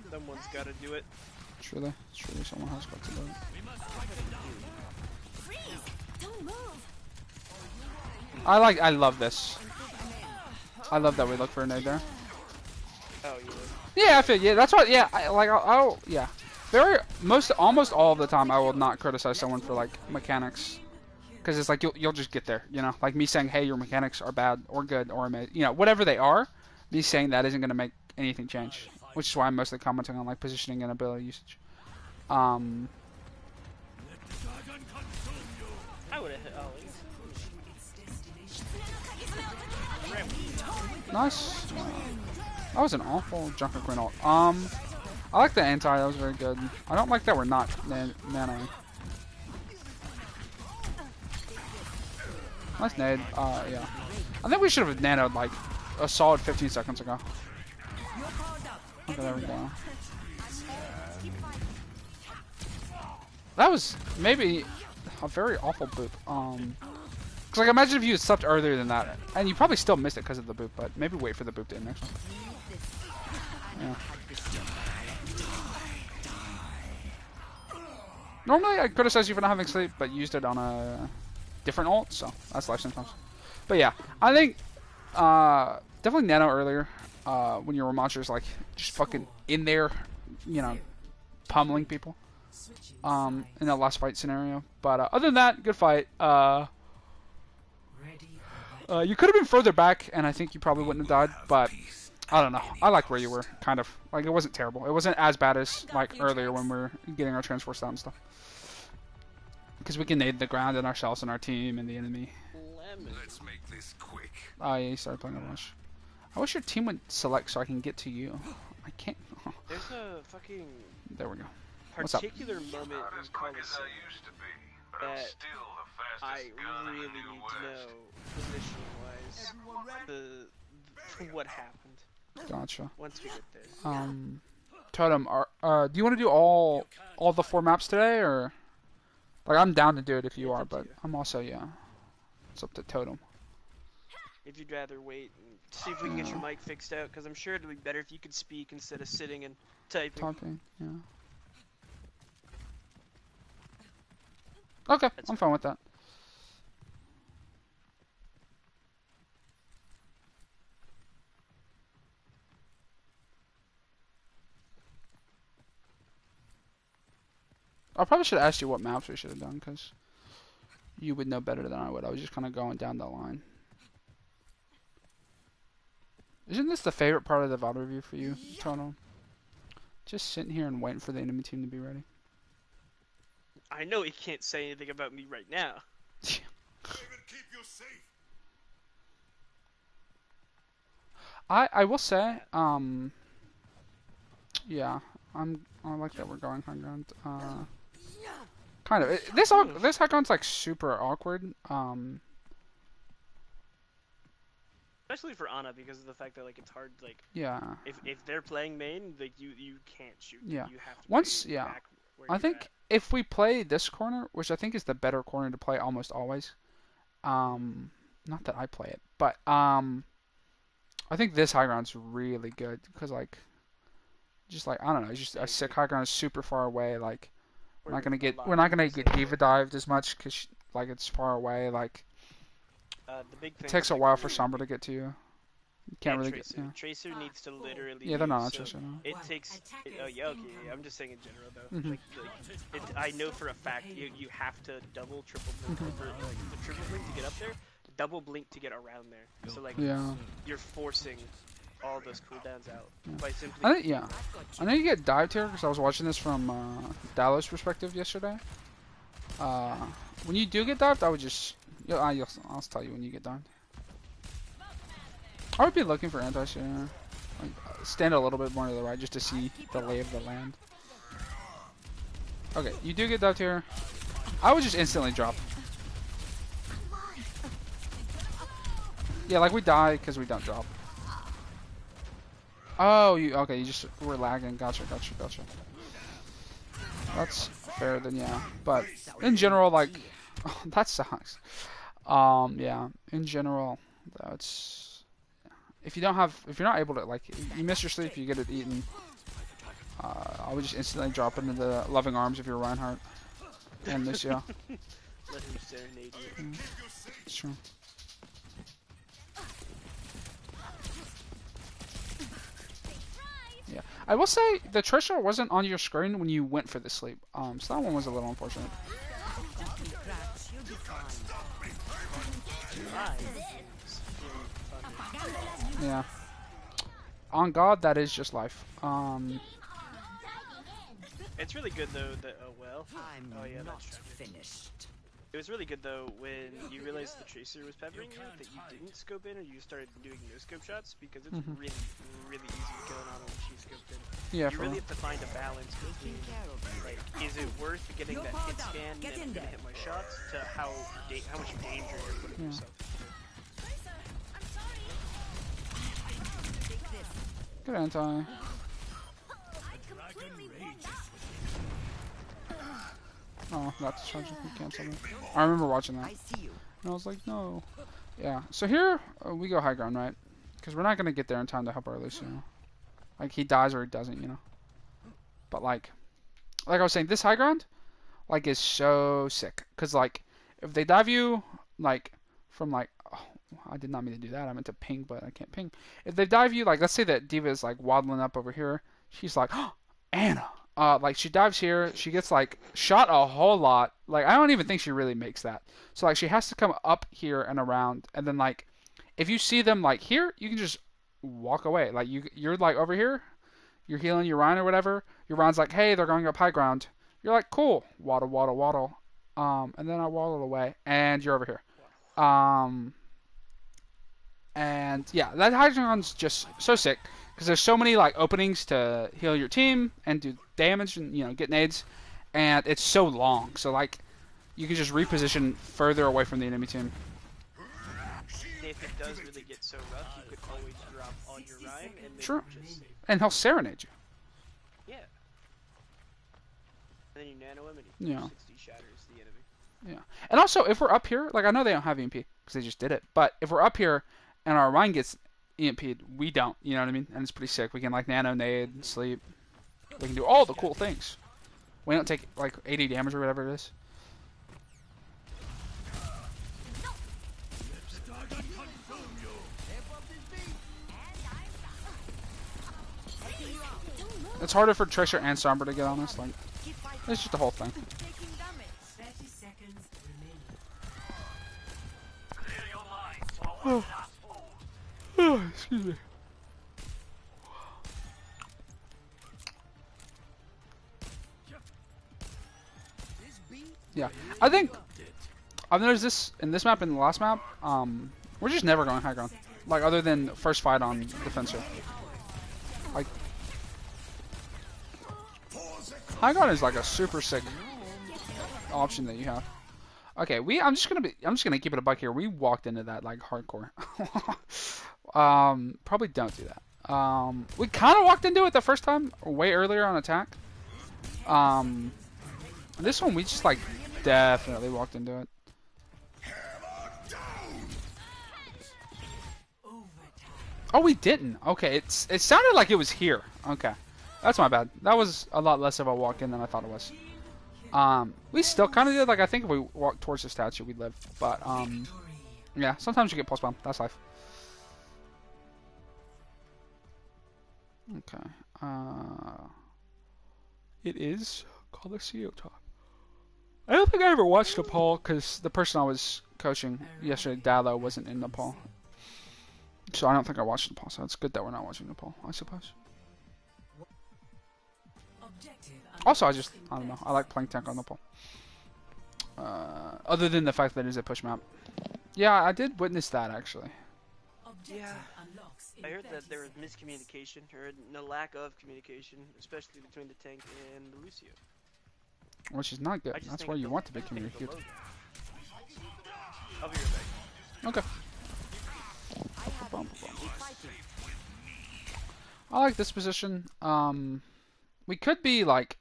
Someone's got to do it. Surely someone has got to do it. I love this. I love that we look for a nade there. Oh, you would. Yeah, I feel, yeah, that's what, yeah, yeah. Almost all of the time I will not criticize someone for, like, mechanics. Because it's like, you'll just get there, you know? Like, me saying, hey, your mechanics are bad or good or amazing, you know, whatever they are, me saying that isn't going to make anything change. Which is why I'm mostly commenting on, like, positioning and ability usage. I would have hit Nice. That was an awful Junker Queen ult. I like the anti, that was very good. I don't like that we're not nanoing. Nice nade. Yeah. I think we should have nanoed like a solid 15 seconds ago. Okay, there we go. That was maybe a very awful boop. Cause like imagine if you had slept earlier than that, and you probably still missed it because of the boop, but maybe wait for the boop to end next one. Yeah. Normally I criticize you for not having sleep, but used it on a different ult, so that's life sometimes. But yeah, I think definitely nano earlier when your monster's like just fucking in there, you know, pummeling people in that last fight scenario. But other than that, good fight. You could have been further back, and I think you probably wouldn't have died, but I don't know. I like where you were, kind of. Like, it wasn't terrible. It wasn't as bad as, like, earlier when we were getting our transforce down and stuff. Because we can nade the ground and ourselves and our team and the enemy. Let's make this quick. Oh, yeah, you started playing a bunch. I wish your team would select so I can get to you. I can't. There's a fucking... There we go. Particular moment in Coliseum that I really need to know, position-wise, what happened. Gotcha. Once we get there. Totem, do you want to do all the 4 maps today, or like I'm down to do it if you are, but I'm also it's up to Totem. If you'd rather wait and see if we can get your mic fixed out, because I'm sure it'd be better if you could speak instead of sitting and typing. Talking, yeah. Okay, I'm fine with that. I probably should have asked you what maps we should have done, because you would know better than I would. I was just kind of going down the line. Isn't this the favorite part of the VOD review for you, Tono? Just sitting here and waiting for the enemy team to be ready. I know he can't say anything about me right now. I will say, yeah, I like that we're going high ground. Kind of. This high ground's like super awkward. Especially for Ana because of the fact that like it's hard like Yeah. If they're playing main, like you can't shoot. Yeah. You have to Once, play yeah. back where I you're think at. if we play this corner, which I think is the better corner to play almost always, not that I play it, but I think this high ground's really good because like, just like I don't know, it's just a sick high ground is super far away. Like we're not gonna get diva dived as much because like it's far away. Like The big thing it takes a while for Sombra to get to you. You can't really Tracer. get. Yeah. Tracer needs to literally. Yeah, they're not on so Tracer. No. It takes. Oh yeah, okay. Yeah, I'm just saying in general though. Mhm. I know for a fact you have to double, triple blink the triple blink to get up there, double blink to get around there. So like you're forcing all those cooldowns out by simply. I know you get dived here because I was watching this from Dallas' perspective yesterday. When you do get dived, I would just. I'll tell you when you get dived. I would be looking for anti-share. Like, stand a little bit more to the right just to see the lay of the land. Okay, you do get dived here. I would just instantly drop. Yeah, like we die because we don't drop. Oh, okay, you just were lagging. Gotcha. That's fair then, yeah. But in general, like, that sucks. Yeah, in general, that's. If you're not able to, like, you miss your sleep, you get it eaten. I would just instantly drop into the loving arms of your Reinhardt and miss you. Let him serenade you. It's true. Yeah, I will say the Trisha wasn't on your screen when you went for the sleep. So that one was a little unfortunate. Yeah. On God, that is just life. It's really good though that oh yeah, that's finished. It was really good though when you realized the Tracer was peppering you that you didn't scope in or you started doing no scope shots because it's really easy to kill an Ana when she's scoped in. Yeah, you really have to find a balance between like is it worth getting that hit scan and I'm gonna hit my shots to how much danger you're putting yourself into. Good anti. Oh, that's charging. You cancel me. I remember watching that. And I was like, no. Yeah. So here we go high ground, right? Because we're not gonna get there in time to help our Lucio. Like he dies or he doesn't, you know. But like I was saying, this high ground, like, is so sick. Cause like if they dive you, like from like, oh, I did not mean to do that. I meant to ping, but I can't ping. If they dive you, like let's say that D.Va is like waddling up over here, she's like, oh, Ana. Like she dives here, she gets like shot a whole lot. Like I don't even think she really makes that. So like she has to come up here and around, and then like if you see them like here, you can just walk away. Like you're like over here, you're healing your Ryan or whatever. Your Ryan's like, hey, they're going up high ground. You're like, cool, waddle. And then I waddle away, and you're over here. And yeah, that high ground's just so sick. Because there's so many like openings to heal your team and do damage and get nades, and it's so long. So like you can just reposition further away from the enemy team. If it does really get so rough, you could always drop on your Ryan and True. just And he'll serenade you. yeah. And then you nano him and Yeah. 60 shatters the enemy. Yeah. And also if we're up here, like I know they don't have EMP because they just did it, but if we're up here and our Ryan gets EMP'd, we don't, you know what I mean? And it's pretty sick. We can like nano, nade, sleep. We can do all the cool things. We don't take like 80 damage or whatever it is. It's harder for Tracer and Sombra to get honest. Like, it's just the whole thing. 30 seconds remaining. Oh, excuse me. Yeah, I think I've noticed this in this map and the last map. We're just never going high ground, like other than first fight on defensive. Like high ground is like a super sick option that you have. Okay, I'm just gonna keep it a buck here. We walked into that like hardcore. Probably don't do that. We kind of walked into it the first time, way earlier on attack. This one we just like definitely walked into it. Oh, we didn't. Okay, it sounded like it was here. Okay, that's my bad. That was a lot less of a walk in than I thought it was. We still kind of did. Like I think if we walked towards the statue, we'd live. But yeah, sometimes you get pulse bomb. That's life. Okay. It is Coliseum time. I don't think I ever watched Nepal because the person I was coaching yesterday, Dallo, wasn't in Nepal. So I don't think I watched Nepal, so it's good that we're not watching Nepal, I suppose. Also, I don't know, I like playing tank on Nepal. Other than the fact that it is a push map. Yeah, I did witness that, actually. Yeah, I heard that there was miscommunication, or no lack of communication, especially between the tank and the Lucio. Which is not good. That's where you want to be communicated. I'll be right back. Okay. I like this position. We could be like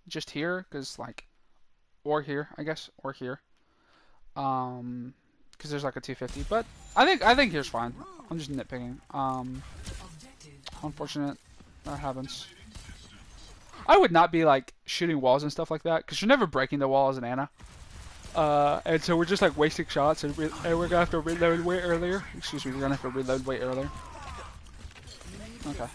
just here, cause like, or here, I guess, or here. Cause there's like a 250, but I think here's fine. I'm just nitpicking. Unfortunate that happens. I would not be like shooting walls and stuff like that, cause you're never breaking the wall as an Ana. And so we're just like wasting shots, and we're gonna have to reload way earlier. Excuse me, we're gonna have to reload way earlier. Okay.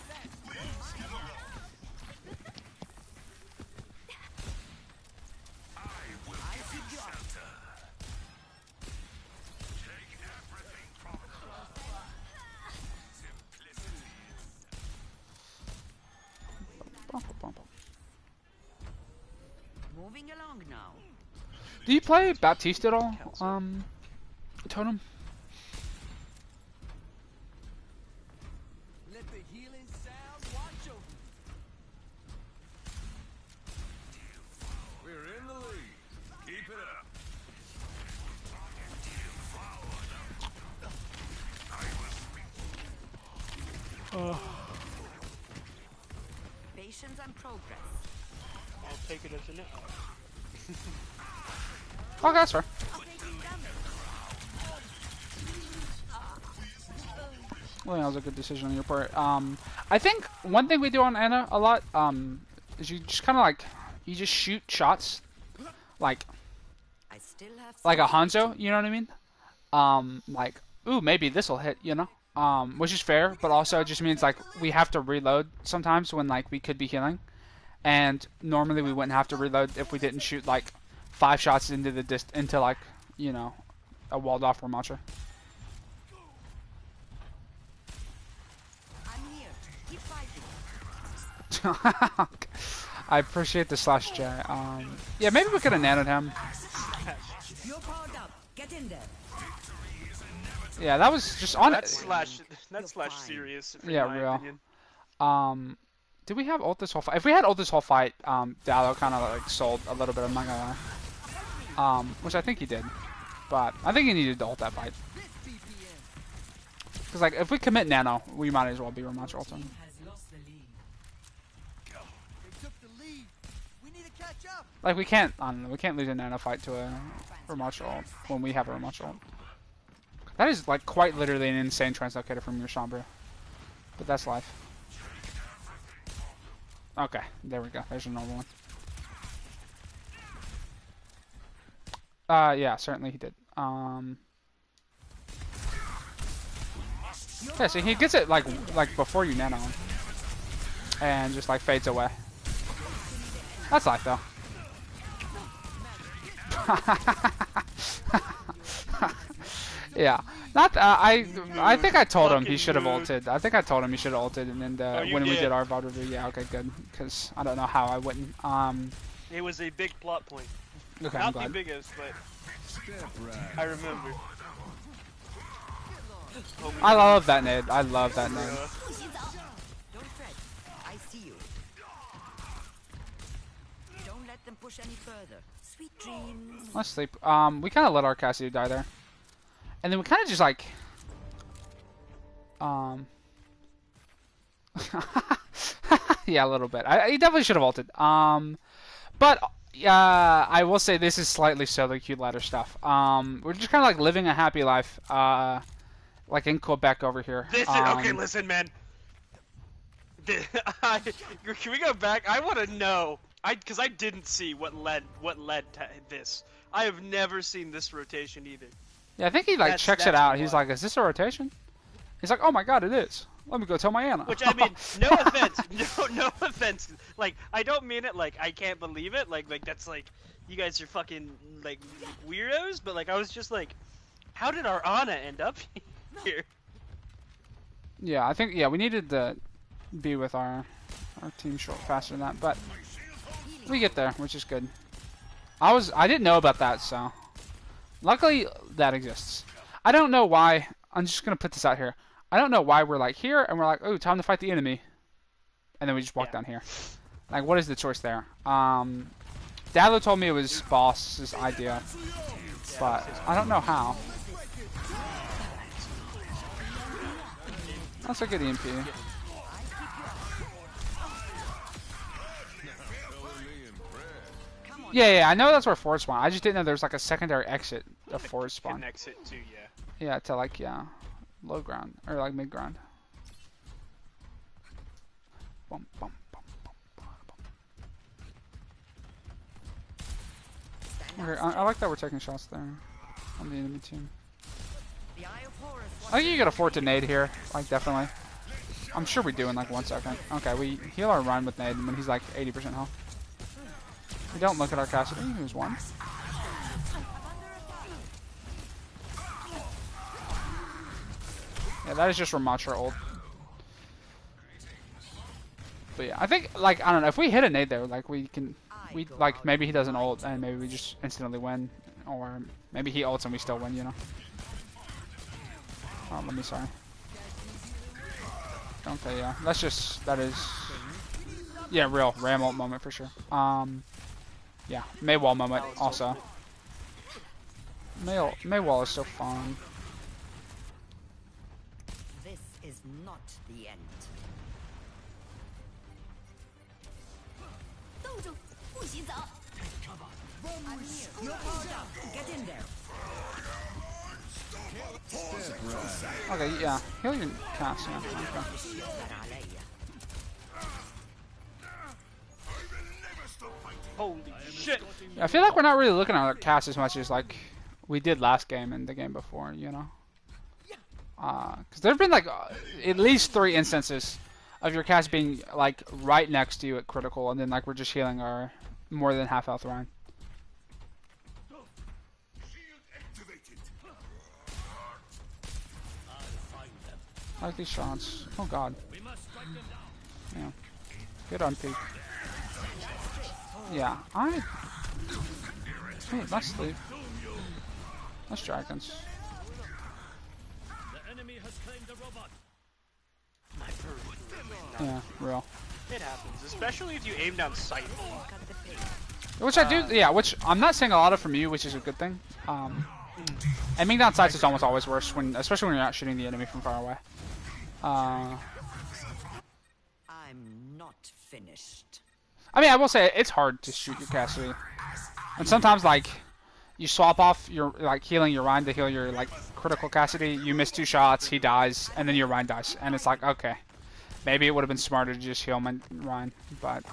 Moving along now. Do you play Baptiste at all? Totem? Let the healing sound watch over. We're in the lead. Keep it up. Patience and progress. I'll take it as a no. Okay, that's fair. Well, that was a good decision on your part. I think one thing we do on Ana a lot, is you just kind of like, you just shoot shots, like a Hanzo, you know what I mean? Like, ooh, maybe this will hit, you know? Which is fair, but also it just means like we have to reload sometimes when like we could be healing. And normally we wouldn't have to reload if we didn't shoot like 5 shots into the into like, you know, a walled off Ramattra. I'm here. Keep fighting. I appreciate the slash J. Yeah, maybe we could have nanoed him. You're powered up. Get in there. Yeah, that was just on it. That's slash serious. Yeah, in my real. opinion. Did we have ult this whole fight? If we had ult this whole fight, Dallo kind of like sold a little bit. I'm not gonna lie. Which I think he did, but I think he needed to ult that fight. Because like if we commit nano, we might as well be Ramattra ulting. Like we can't, I don't know, we can't lose a nano fight to a Ramattra ult when we have a Ramattra ult. That is like quite literally an insane translocator from your Sombra. But that's life. Okay, there we go. There's another one. Yeah, certainly he did. Yeah, so he gets it like before you nano him. And just like fades away. That's life though. Yeah. Not I think I told him he should have ulted. I think I told him he should have ulted, and then when we did our VOD review, yeah, okay, good. Because I don't know how I wouldn't. It was a big plot point. Okay, Not the biggest, but I remember. I love that nade. I love that nade. Don't fret. I see you. Don't let them push any further. Sweet dreams. Let's sleep. We kind of let our Cassidy die there, and then we kind of just like, yeah, a little bit. He definitely should have ulted. But I will say this is slightly solo queue ladder stuff. We're just kind of like living a happy life, like in Quebec over here. This is, okay, listen, man. Can we go back? I want to know. Because I didn't see what led to this. I have never seen this rotation either. Yeah, I think he like checks it out. He's like, "Is this a rotation?" He's like, "Oh my god, it is. Let me go tell my Anna." Which, I mean, no offense, no offense. Like, I don't mean it like I can't believe it. Like that's like, you guys are fucking like weirdos. But like, I was just like, how did our Anna end up here? Yeah, I think we needed to be with our team short faster than that, but we get there, which is good. I didn't know about that, so luckily that exists. I don't know why. I'm just gonna put this out here. I don't know why we're like here and we're like, oh, time to fight the enemy, and then we just walk down here. Like, what is the choice there? Dadlo told me it was boss's idea, but I don't know how. That's a good EMP. Yeah, I know that's where forward spawn. I just didn't know there was like a secondary exit of forward spawn. Can exit too, yeah. Yeah, to like low ground or like mid ground. Bum, bum, bum, bum, bum. Okay, I like that we're taking shots there on the enemy team. I think you can afford to nade here, like definitely. I'm sure we do in like 1 second. Okay, we heal our run with nade when he's like 80% health. We don't look at our Cassidy, who's one. Yeah, that is just Ramatra ult. But yeah, I think, like, I don't know, if we hit a nade there, like, like, maybe he doesn't ult, and maybe we just instantly win. Or maybe he ults and we still win, you know? Oh, let me, sorry. Okay, yeah, that is, yeah, real Ram ult moment for sure. Yeah, Maywall moment also. Maywall is so fun. This is not the end. Get in there. Okay, yeah, heal your cast, yeah. Okay. Holy shit! Yeah, I feel like we're not really looking at our cast as much as like we did last game and the game before, you know? Because there have been like at least 3 instances of your cast being like right next to you at critical, and then like we're just healing our more than half health Ryan. I like these shots. Oh god. Yeah. Good on peak. Yeah, Ooh, nice sleep. Nice dragons. Yeah, real. It happens, especially if you aim down sight. Which I do, yeah, which I'm not seeing a lot of from you, which is a good thing. Aiming down sights is almost always worse, especially when you're not shooting the enemy from far away. I'm not finished. I mean, I will say it's hard to shoot your Cassidy, and sometimes like you swap off your like healing your Rhine to heal your like critical Cassidy. You miss 2 shots, he dies, and then your Rhine dies, and it's like, okay, maybe it would have been smarter to just heal my Rhine, but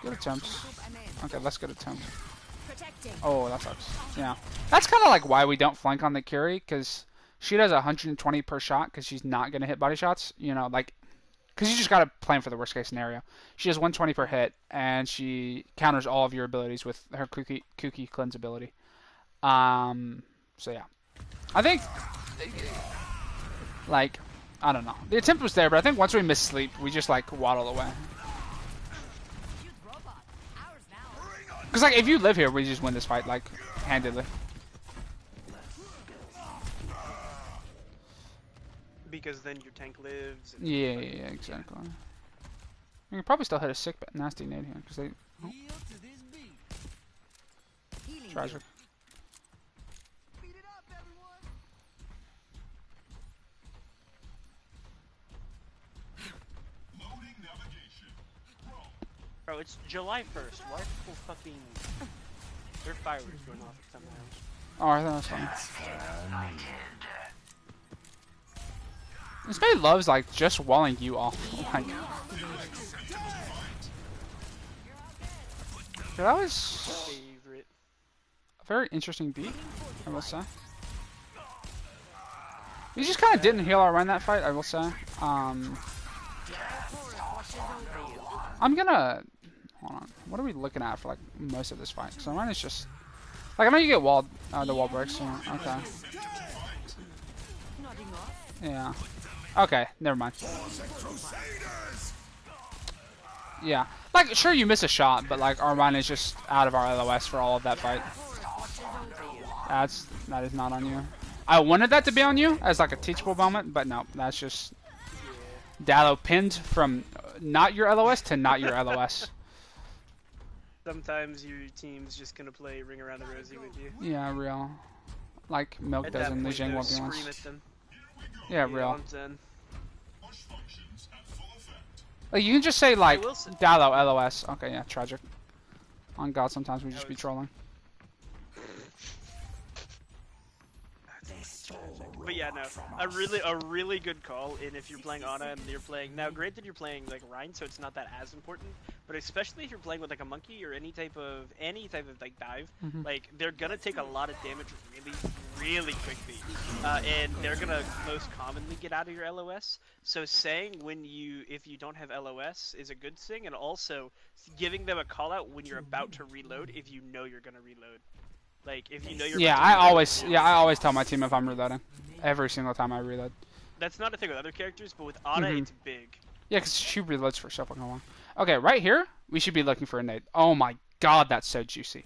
good attempts. Okay, let's good attempt. Oh, that sucks. Yeah, that's kind of like why we don't flank on the Curie, because she does 120 per shot because she's not gonna hit body shots. You know, like. Because you just gotta plan for the worst case scenario. She has 120 per hit, and she counters all of your abilities with her kooky cleanse ability. So yeah, I think, like, I don't know. The attempt was there, but I think once we miss sleep, we just like waddle away. Because like if you live here, we just win this fight like handedly. Because then your tank lives. Yeah, exactly. You can probably still hit a sick but nasty nade here because they. Oh, tragic. Bro, it's July 1st. Why are people fucking... Their fireworks going off at some house? Oh, I thought that was funny. This man loves, like, just walling you off. Like... That was... Favorite. A very interesting beat, I will say. We just kind of didn't heal our run that fight, I will say. I'm gonna... Hold on. What are we looking at for, like, most of this fight? So mine is just... Like, I know you get walled, the wall breaks, so... Okay. Yeah. Okay, never mind. Yeah. Like, sure, you miss a shot, but, like, our mine is just out of our LOS for all of that fight. That is not on you. I wanted that to be on you as, like, a teachable moment, but no, that's just... Dallo pinned from not your LOS to not your LOS. Sometimes your team's just gonna play Ring Around the Rosie with you. Yeah, real. Like Milk does in the Jing 1v1s. Yeah, real. Like, you can just say, like, Dallo LOS. Okay, yeah, tragic. On God, sometimes we just be trolling. But yeah, no, a really good call. And if you're playing Ana and you're playing now, granted you're playing like Rhine, so it's not that as important. But especially if you're playing with like a monkey or any type of like dive, like they're gonna take a lot of damage really quickly, and they're gonna most commonly get out of your LOS. So saying if you don't have LOS is a good thing, and also giving them a call out when you're about to reload if you know you're gonna reload. Like if you know you're. Yeah, I always tell my team if I'm reloading. Every single time I reload. That's not a thing with other characters, but with Ana, it's big. Yeah, because she reloads for so fucking long. Okay, right here, we should be looking for a nade. Oh my God, that's so juicy.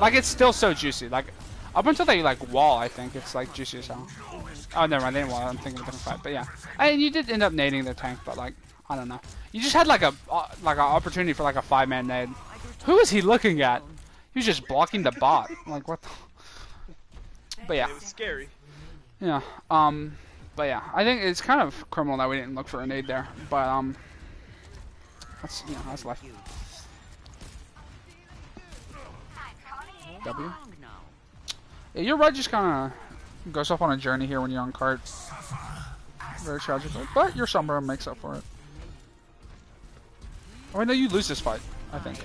Like, it's still so juicy. Like, up until they, like, wall, I think, it's, like, juicy as hell. Oh, never mind, they didn't wall. I'm thinking of a different fight, but yeah. And you did end up nading their tank, but, like, I don't know. You just had, like, an opportunity for, like, a 5-man nade. Who is he looking at? He was just blocking the bot. Like, what the... But yeah. It was scary. Yeah. But yeah, I think it's kind of criminal that we didn't look for a nade there. But that's that's life. W. Yeah, your red just kind of goes off on a journey here when you're on cart. Very tragically, but your Sombra makes up for it. Oh, I know you lose this fight. I think.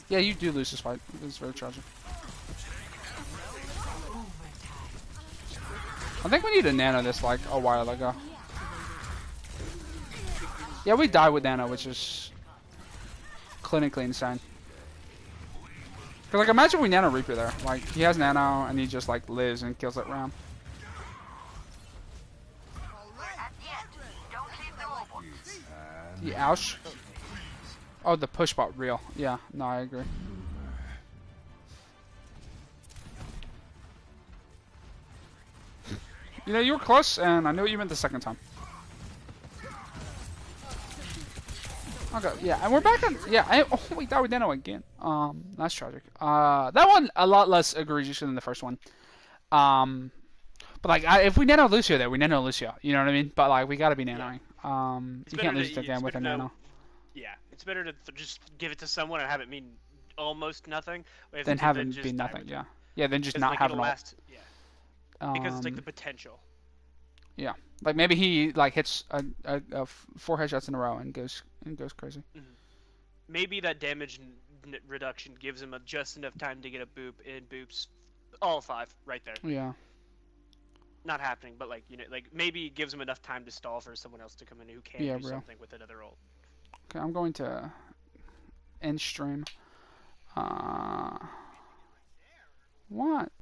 Yeah, you do lose this fight. It's very tragic. I think we need to nano this like a while ago. Yeah, we died with nano, which is clinically insane. Cause like imagine we nano Reaper there. Like he has nano and he just like lives and kills that round. The ouch. Oh, the push bot real. Yeah, no, I agree. You know, you were close, and I knew what you meant the second time. Okay, yeah, and we're back on. Yeah, we died with Nano again. That's tragic. That one a lot less egregious than the first one. But like, if we Nano Lucio there, we Nano Lucio. You know what I mean? But like, we gotta be nanoing. You can't lose it again with a nano. Yeah, it's better to just give it to someone and have it mean almost nothing. Than have it be nothing. Yeah. Yeah, then just not have it all. Yeah. Because it's like the potential. Yeah, like maybe he like hits a 4 headshots in a row and goes crazy. Maybe that damage reduction gives him just enough time to get a boop and boops all 5 right there. Yeah. Not happening, but like like maybe it gives him enough time to stall for someone else to come in who can do something with another ult. Okay, I'm going to end stream. What?